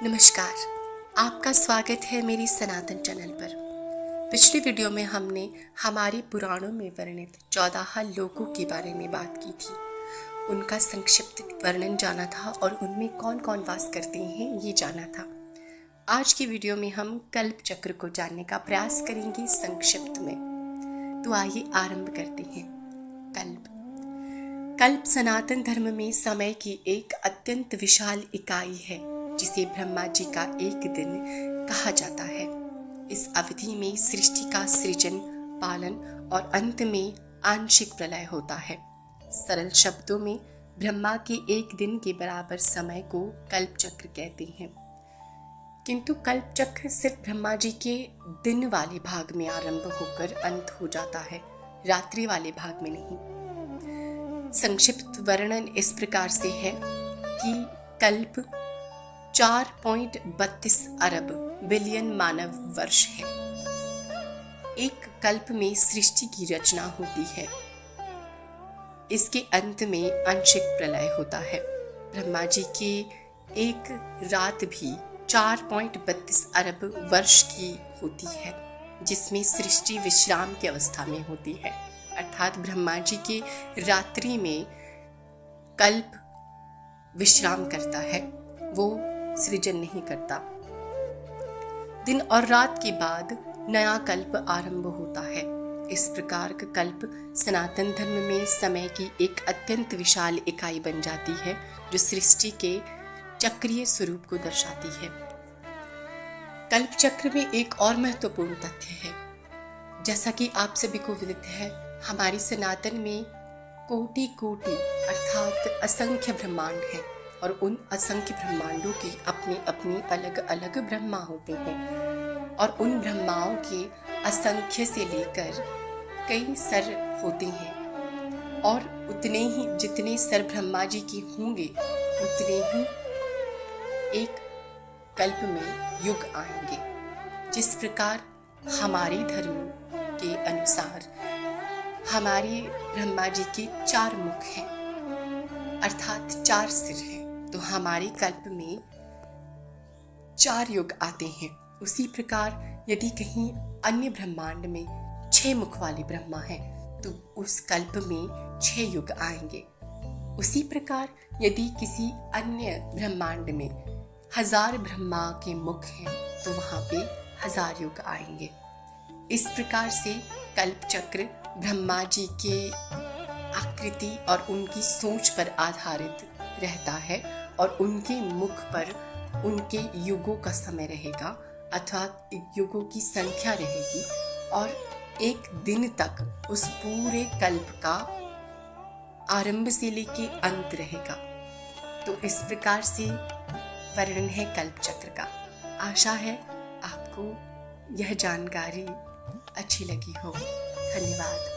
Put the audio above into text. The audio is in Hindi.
नमस्कार, आपका स्वागत है मेरी सनातन चैनल पर। पिछली वीडियो में हमने हमारे पुराणों में वर्णित 14 लोकों के बारे में बात की थी। उनका संक्षिप्त वर्णन जाना था और उनमें कौन कौन वास करते हैं ये जाना था। आज की वीडियो में हम कल्प चक्र को जानने का प्रयास करेंगे संक्षिप्त में। तो आइए आरंभ करते हैं। कल्प सनातन धर्म में समय की एक अत्यंत विशाल इकाई है जिसे ब्रह्मा जी का एक दिन कहा जाता है। इस अवधि में सृष्टि का सृजन, पालन और अंत में आंशिक प्रलय होता है। सरल शब्दों में ब्रह्मा के एक दिन के बराबर समय को कल्प चक्र कहते हैं। किंतु कल्प चक्र सिर्फ ब्रह्मा जी के दिन वाले भाग में आरंभ होकर अंत हो जाता है, रात्रि वाले भाग में नहीं। संक्षिप्त वर्णन इस प्रकार से है कि कल्प 4.32 अरब बिलियन मानव वर्ष है। एक कल्प में सृष्टि की रचना होती है। इसके अंत में आंशिक प्रलय होता है। ब्रह्मा जी की एक रात भी 4.32 अरब वर्ष की होती है, जिसमें सृष्टि विश्राम की अवस्था में होती है। अर्थात ब्रह्मा जी के रात्रि में कल्प विश्राम करता है, वो सृजन नहीं करता। दिन और रात के बाद नया कल्प आरंभ होता है। इस प्रकार का कल्प सनातन धर्म में समय की एक अत्यंत विशाल इकाई बन जाती है, जो सृष्टि के चक्रीय स्वरूप को दर्शाती है। कल्प चक्र में एक और महत्वपूर्ण तथ्य है। जैसा कि आप सभी को विदित है, हमारी सनातन में कोटि कोटि अर्थात असंख्य ब्रह्मांड हैं और उन असंख्य ब्रह्मांडों के अपने अपने अलग अलग ब्रह्मा होते हैं और उन ब्रह्माओं के असंख्य से लेकर कई सर होते हैं और उतने ही जितने सर ब्रह्मा जी की होंगे उतने ही एक कल्प में युग आएंगे। जिस प्रकार हमारे धर्म के अनुसार हमारे ब्रह्मा जी के 4 मुख हैं अर्थात 4 सिर हैं, तो हमारे कल्प में 4 युग आते हैं। उसी प्रकार यदि कहीं अन्य ब्रह्मांड में 6 मुख वाले ब्रह्मा हैं तो उस कल्प में 6 युग आएंगे। उसी प्रकार यदि किसी अन्य ब्रह्मांड में 1000 ब्रह्मा के मुख हैं तो वहाँ पे 1000 युग आएंगे। इस प्रकार से कल्प चक्र ब्रह्मा जी के आकृति और उनकी सोच पर आधारित रहता है और उनके मुख पर उनके युगों का समय रहेगा अर्थात युगों की संख्या रहेगी और एक दिन तक उस पूरे कल्प का आरंभ से लेके अंत रहेगा। तो इस प्रकार से वर्णन है कल्प चक्र का। आशा है आपको यह जानकारी अच्छी लगी हो। धन्यवाद।